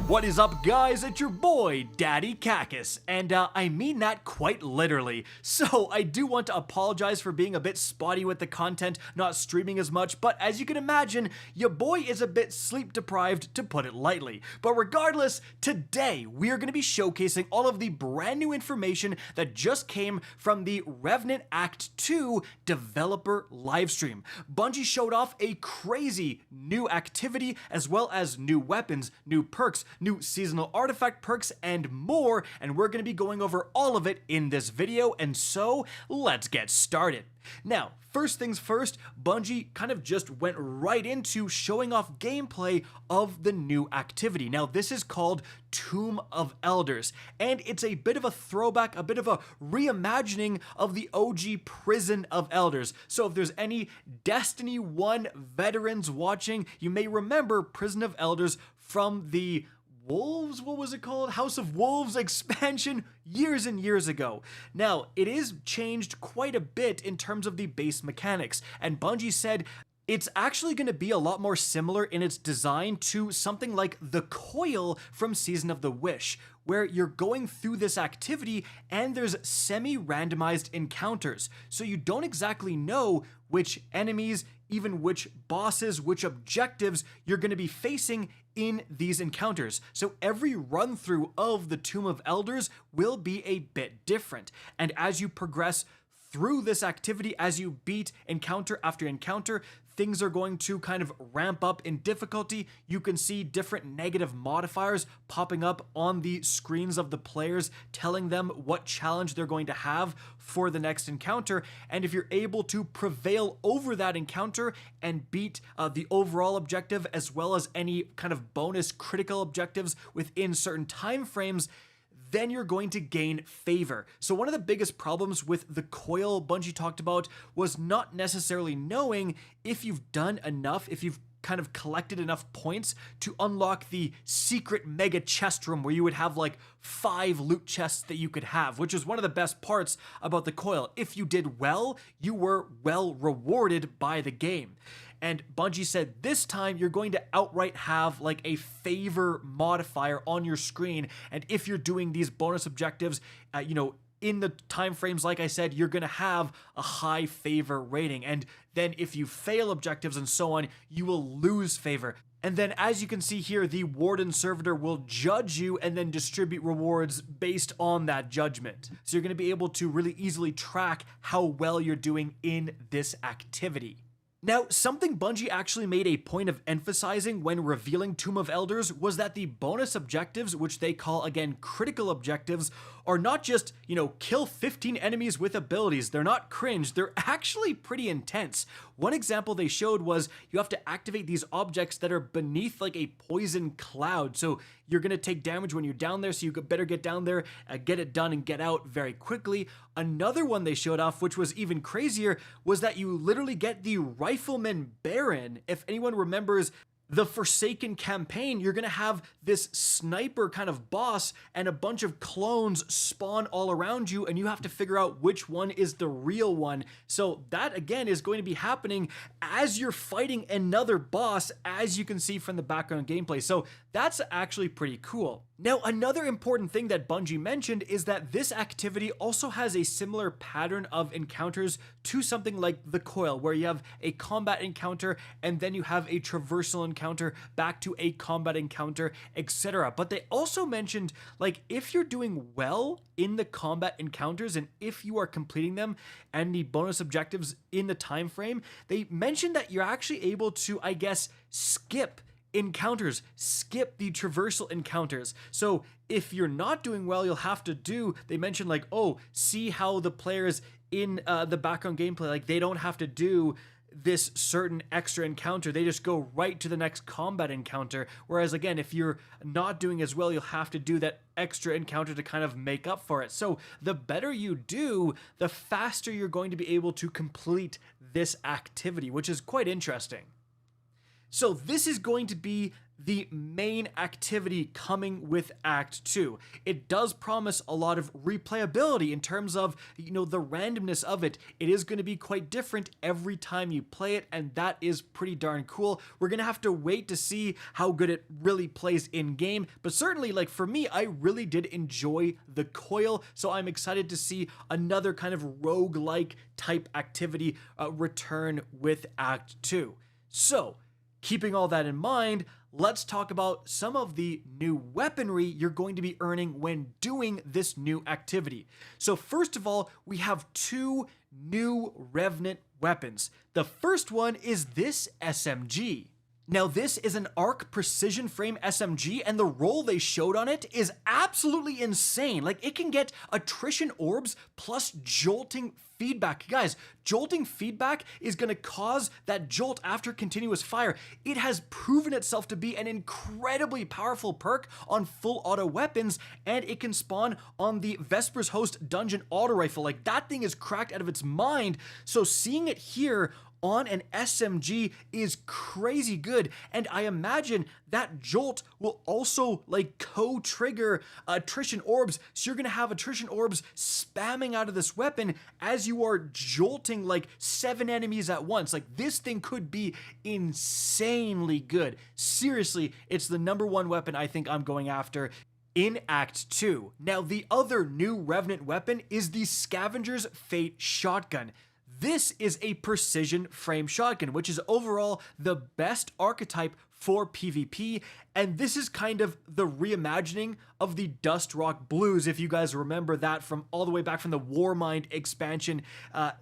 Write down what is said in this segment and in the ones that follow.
What is up, guys? It's your boy, Daddy Cacus, and I mean that quite literally. So I do want to apologize for being a bit spotty with the content, not streaming as much, but as you can imagine, your boy is a bit sleep deprived, to put it lightly. But regardless, today we are going to be showcasing all of the brand new information that just came from the Revenant Act 2 developer livestream. Bungie showed off a crazy new activity, as well as new weapons, new perks, new seasonal artifact perks, and more, and we're going to be going over all of it in this video, and so let's get started. Now, first things first, Bungie kind of just went right into showing off gameplay of the new activity. Now, this is called Tomb of Elders, and it's a bit of a throwback, a bit of a reimagining of the OG Prison of Elders. So if there's any Destiny 1 veterans watching, you may remember Prison of Elders from the Wolves, what was it called? House of Wolves expansion years and years ago. Now, it is changed quite a bit in terms of the base mechanics, and Bungie said it's actually going to be a lot more similar in its design to something like the Coil from Season of the Wish, where you're going through this activity and there's semi-randomized encounters, so you don't exactly know which enemies, even which bosses, which objectives you're going to be facing in these encounters. So every run through of the Tomb of Elders will be a bit different. And as you progress through this activity, as you beat encounter after encounter, things are going to kind of ramp up in difficulty. You can see different negative modifiers popping up on the screens of the players, telling them what challenge they're going to have for the next encounter. And if you're able to prevail over that encounter and beat the overall objective, as well as any kind of bonus critical objectives within certain time frames, then you're going to gain favor. So one of the biggest problems with the Coil Bungie talked about was not necessarily knowing if you've done enough, if you've kind of collected enough points to unlock the secret mega chest room where you would have like 5 loot chests that you could have, which is one of the best parts about the Coil. If you did well, you were well rewarded by the game. And Bungie said this time you're going to outright have like a favor modifier on your screen. And if you're doing these bonus objectives, in the time frames, like I said, you're going to have a high favor rating. And then if you fail objectives and so on, you will lose favor. And then as you can see here, the Warden Servitor will judge you and then distribute rewards based on that judgment. So you're going to be able to really easily track how well you're doing in this activity. Now, something Bungie actually made a point of emphasizing when revealing Tomb of Elders was that the bonus objectives, which they call, again, critical objectives, are not just, kill 15 enemies with abilities. They're not cringe. They're actually pretty intense. One example they showed was you have to activate these objects that are beneath like a poison cloud. So you're going to take damage when you're down there, so you better get down there, get it done, and get out very quickly. Another one they showed off, which was even crazier, was that you literally get the Rifleman Baron. If anyone remembers the Forsaken campaign, you're going to have this sniper kind of boss and a bunch of clones spawn all around you, and you have to figure out which one is the real one. So that, again, is going to be happening as you're fighting another boss, as you can see from the background gameplay. So that's actually pretty cool. Now, another important thing that Bungie mentioned is that this activity also has a similar pattern of encounters to something like the Coil, where you have a combat encounter and then you have a traversal encounter back to a combat encounter, etc. But they also mentioned, like, if you're doing well in the combat encounters and if you are completing them and the bonus objectives in the time frame, they mentioned that you're actually able to, I guess, skip encounters, skip the traversal encounters. So if you're not doing well, you'll have to do, they mentioned like, see how the players in the background gameplay, like they don't have to do this certain extra encounter, they just go right to the next combat encounter. Whereas again, if you're not doing as well, you'll have to do that extra encounter to kind of make up for it. So the better you do, the faster you're going to be able to complete this activity, which is quite interesting. So this is going to be the main activity coming with Act 2. It does promise a lot of replayability in terms of, the randomness of it. It is going to be quite different every time you play it, and that is pretty darn cool. We're going to have to wait to see how good it really plays in game, but certainly, like, for me, I really did enjoy the coil, so I'm excited to see another kind of rogue-like type activity return with Act 2. So, keeping all that in mind, let's talk about some of the new weaponry you're going to be earning when doing this new activity. So first of all, we have two new Revenant weapons. The first one is this SMG. Now this is an arc precision frame SMG, and the roll they showed on it is absolutely insane. Like, it can get attrition orbs plus jolting feedback. Guys, jolting feedback is going to cause that jolt after continuous fire. It has proven itself to be an incredibly powerful perk on full auto weapons, and it can spawn on the Vesper's Host dungeon auto rifle. Like, that thing is cracked out of its mind. So seeing it here on an SMG is crazy good, and I imagine that jolt will also like co-trigger attrition orbs, so you're gonna have attrition orbs spamming out of this weapon as you are jolting like 7 enemies at once. Like, this thing could be insanely good. Seriously, it's the #1 weapon I think I'm going after in Act 2. Now, the other new Revenant weapon is the Scavenger's Fate shotgun. This is a precision frame shotgun, which is overall the best archetype for PvP, and this is kind of the reimagining of the Dust Rock Blues, if you guys remember that from all the way back from the Warmind expansion.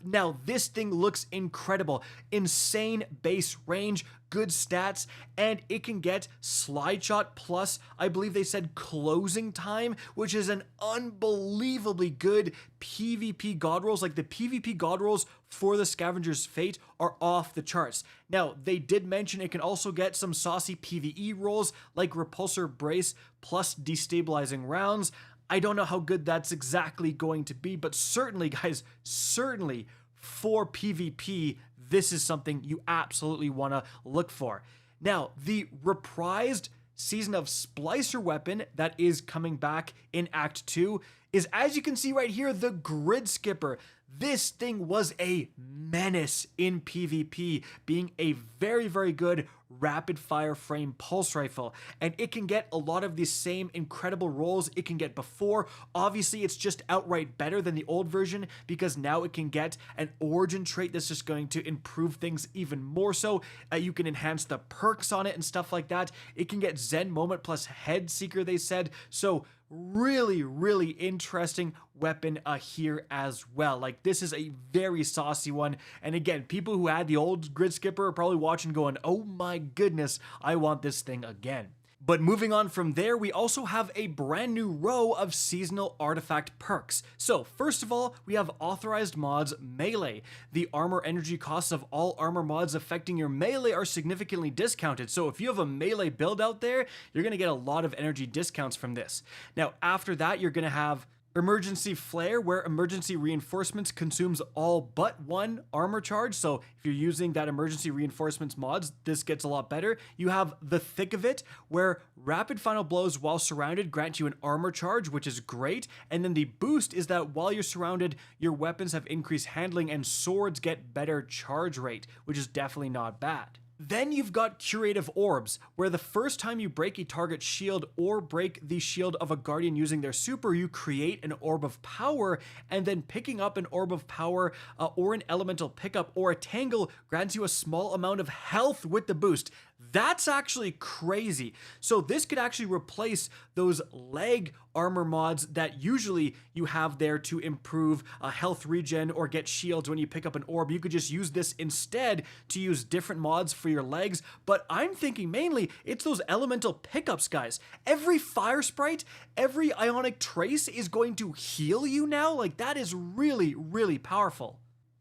Now, this thing looks incredible. Insane base range, good stats, and it can get slide shot plus, I believe they said, closing time, which is an unbelievably good PvP god rolls. Like, the PvP god rolls for the Scavenger's Fate are off the charts. Now, they did mention it can also get some saucy PvE rolls like Repulsor Brace plus destabilizing rounds. I don't know how good that's exactly going to be, but certainly, guys, certainly for PvP, this is something you absolutely want to look for. Now, the reprised Season of Splicer weapon that is coming back in Act 2 is, as you can see right here, the Grid Skipper. This thing was a menace in PvP, being a very, very good rapid fire frame pulse rifle, and it can get a lot of the same incredible rolls it can get before. Obviously, it's just outright better than the old version because now it can get an origin trait that's just going to improve things even more so. You can enhance the perks on it and stuff like that. It can get Zen Moment plus Head Seeker, they said. So really, really interesting weapon here as well. Like, this is a very saucy one, and again, people who had the old Grid Skipper are probably watching going, oh my goodness, I want this thing again. But moving on from there, we also have a brand new row of seasonal artifact perks. So first of all, we have authorized mods melee. The armor energy costs of all armor mods affecting your melee are significantly discounted. So if you have a melee build out there, you're going to get a lot of energy discounts from this. Now, after that, you're going to have Emergency Flare, where emergency reinforcements consumes all but 1 armor charge. So if you're using that emergency reinforcements mods, this gets a lot better. You have the Thick of It, where rapid final blows while surrounded grant you an armor charge, which is great. And then the boost is that while you're surrounded, your weapons have increased handling and swords get better charge rate, which is definitely not bad. Then you've got Curative Orbs, where the first time you break a target shield or break the shield of a guardian using their super, you create an Orb of Power, and then picking up an Orb of Power or an Elemental Pickup or a Tangle grants you a small amount of health with the boost. That's actually crazy. So this could actually replace those leg armor mods that usually you have there to improve health regen or get shields when you pick up an orb. You could just use this instead to use different mods for your legs, but I'm thinking mainly it's those elemental pickups, guys. Every fire sprite, every ionic trace is going to heal you now. Like, that is really, really powerful.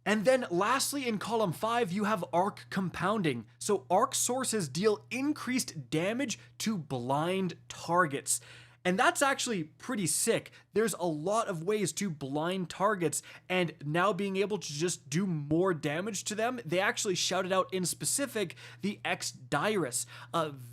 And then lastly, in column 5, you have arc compounding. So arc sources deal increased damage to blind targets. And that's actually pretty sick. There's a lot of ways to blind targets, and now being able to just do more damage to them, they actually shouted out in specific the X-Dirus.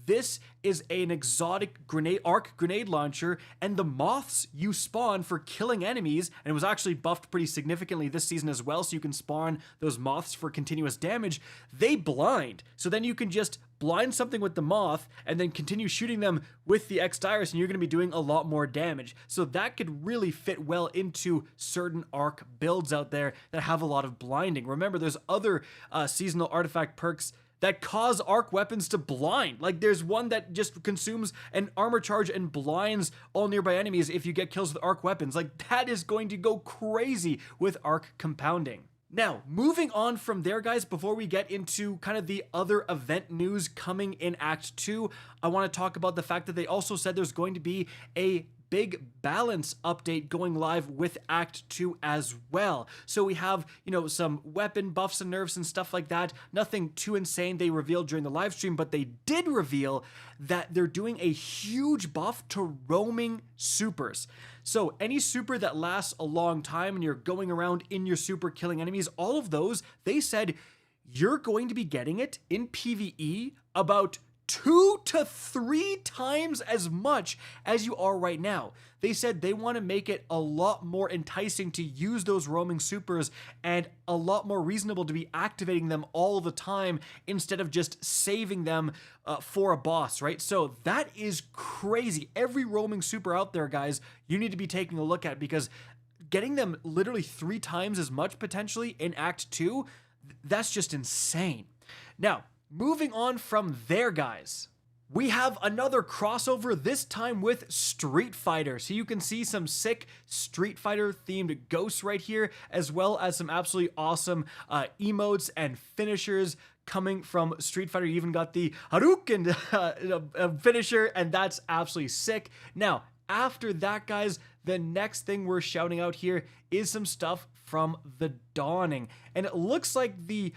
This is an exotic arc grenade launcher, and the moths you spawn for killing enemies, and it was actually buffed pretty significantly this season as well, so you can spawn those moths for continuous damage. They blind, so then you can just blind something with the moth and then continue shooting them with the X-Dirus, and you're going to be doing a lot more damage. So that could really fit well into certain arc builds out there that have a lot of blinding. Remember, there's other seasonal artifact perks that cause arc weapons to blind. Like there's one that just consumes an armor charge and blinds all nearby enemies if you get kills with arc weapons. Like that is going to go crazy with arc compounding. Now, moving on from there, guys, before we get into kind of the other event news coming in Act 2, I want to talk about the fact that they also said there's going to be a big balance update going live with Act 2 as well. So we have, some weapon buffs and nerfs and stuff like that. Nothing too insane they revealed during the live stream, but they did reveal that they're doing a huge buff to roaming supers. So any super that lasts a long time and you're going around in your super killing enemies, all of those, they said you're going to be getting it in PvE about 2 to 3 times as much as you are right now. They said they want to make it a lot more enticing to use those roaming supers and a lot more reasonable to be activating them all the time instead of just saving them for a boss, right? So that is crazy. Every roaming super out there, guys, you need to be taking a look at, because getting them literally 3 times as much potentially in Act 2, that's just insane. Now, moving on from there, guys, we have another crossover, this time with Street Fighter. So you can see some sick Street Fighter themed ghosts right here, as well as some absolutely awesome emotes and finishers coming from Street Fighter. You even got the Hadouken finisher, and that's absolutely sick. Now, after that, guys, the next thing we're shouting out here is some stuff from the Dawning. And it looks like the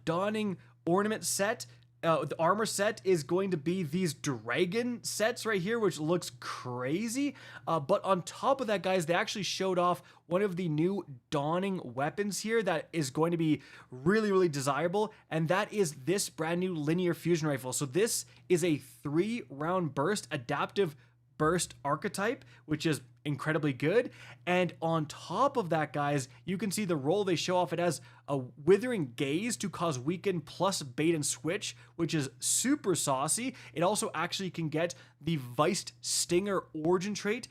Dawning ornament set, the armor set, is going to be these dragon sets right here, which looks crazy. But on top of that, guys, they actually showed off one of the new Dawning weapons here that is going to be really, really desirable, and that is this brand new linear fusion rifle. So this is a 3-round burst adaptive burst archetype, which is incredibly good. And on top of that, guys, you can see the roll they show off. It has a withering gaze to cause weaken plus bait and switch, which is super saucy. It also actually can get the Viced Stinger origin trait,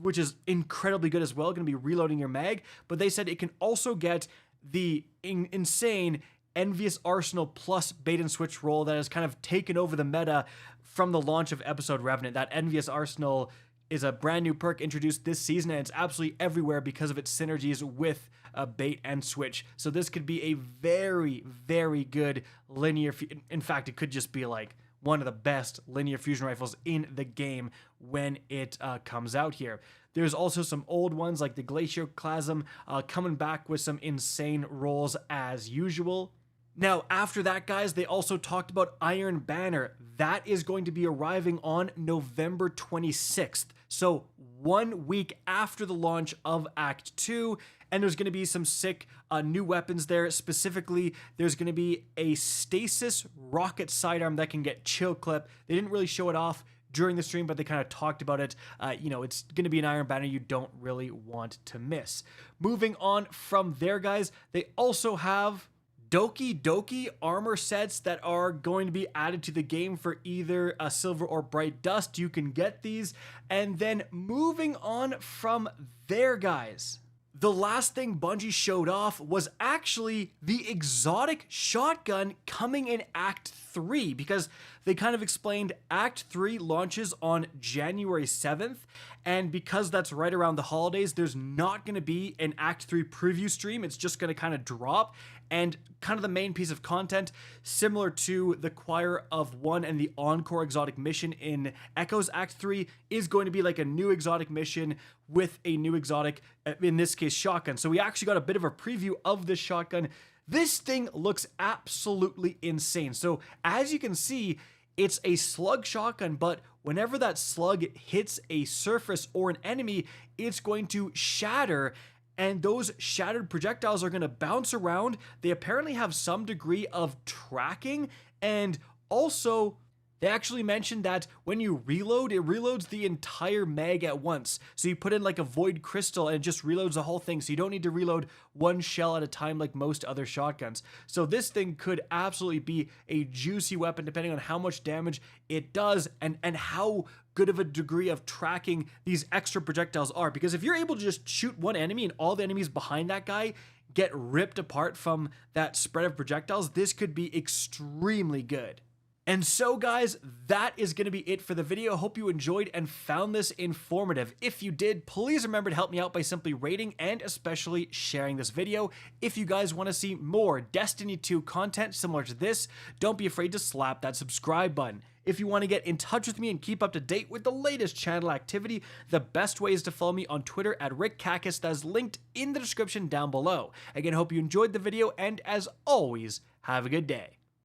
which is incredibly good as well. Going to be reloading your mag, but they said it can also get the insane Envious Arsenal plus bait and switch roll that has kind of taken over the meta from the launch of episode Revenant. That Envious Arsenal is a brand new perk introduced this season, and it's absolutely everywhere because of its synergies with bait and switch. So this could be a very, very good linear, in fact, it could just be like one of the best linear fusion rifles in the game when it comes out here. There's also some old ones like the Glacioclasm coming back with some insane rolls as usual. Now, after that, guys, they also talked about Iron Banner. That is going to be arriving on November 26th. So 1 week after the launch of Act 2. And there's going to be some sick new weapons there. Specifically, there's going to be a stasis rocket sidearm that can get chill clip. They didn't really show it off during the stream, but they kind of talked about it. It's going to be an Iron Banner you don't really want to miss. Moving on from there, guys, they also have Doki Doki armor sets that are going to be added to the game for either a Silver or Bright Dust. You can get these. And then moving on from there, guys, the last thing Bungie showed off was actually the exotic shotgun coming in Act 3, because they kind of explained Act 3 launches on January 7th, and because that's right around the holidays, there's not going to be an Act 3 preview stream. It's just going to kind of drop, and kind of the main piece of content, similar to the Choir of One and the Encore exotic mission in Echoes Act 3, is going to be like a new exotic mission with a new exotic, in this case, shotgun. So we actually got a bit of a preview of this shotgun. This thing looks absolutely insane. So as you can see, It's a slug shotgun, but whenever that slug hits a surface or an enemy, it's going to shatter, and those shattered projectiles are going to bounce around. They apparently have some degree of tracking, and also they actually mentioned that when you reload, it reloads the entire mag at once. So you put in like a void crystal and it just reloads the whole thing. So you don't need to reload one shell at a time like most other shotguns. So this thing could absolutely be a juicy weapon depending on how much damage it does and how good of a degree of tracking these extra projectiles are. Because if you're able to just shoot one enemy and all the enemies behind that guy get ripped apart from that spread of projectiles, this could be extremely good. And so guys, that is going to be it for the video. Hope you enjoyed and found this informative. If you did, please remember to help me out by simply rating and especially sharing this video. If you guys want to see more Destiny 2 content similar to this, don't be afraid to slap that subscribe button. If you want to get in touch with me and keep up to date with the latest channel activity, the best way is to follow me on Twitter at RickCacus, that is linked in the description down below. Again, hope you enjoyed the video, and as always, have a good day.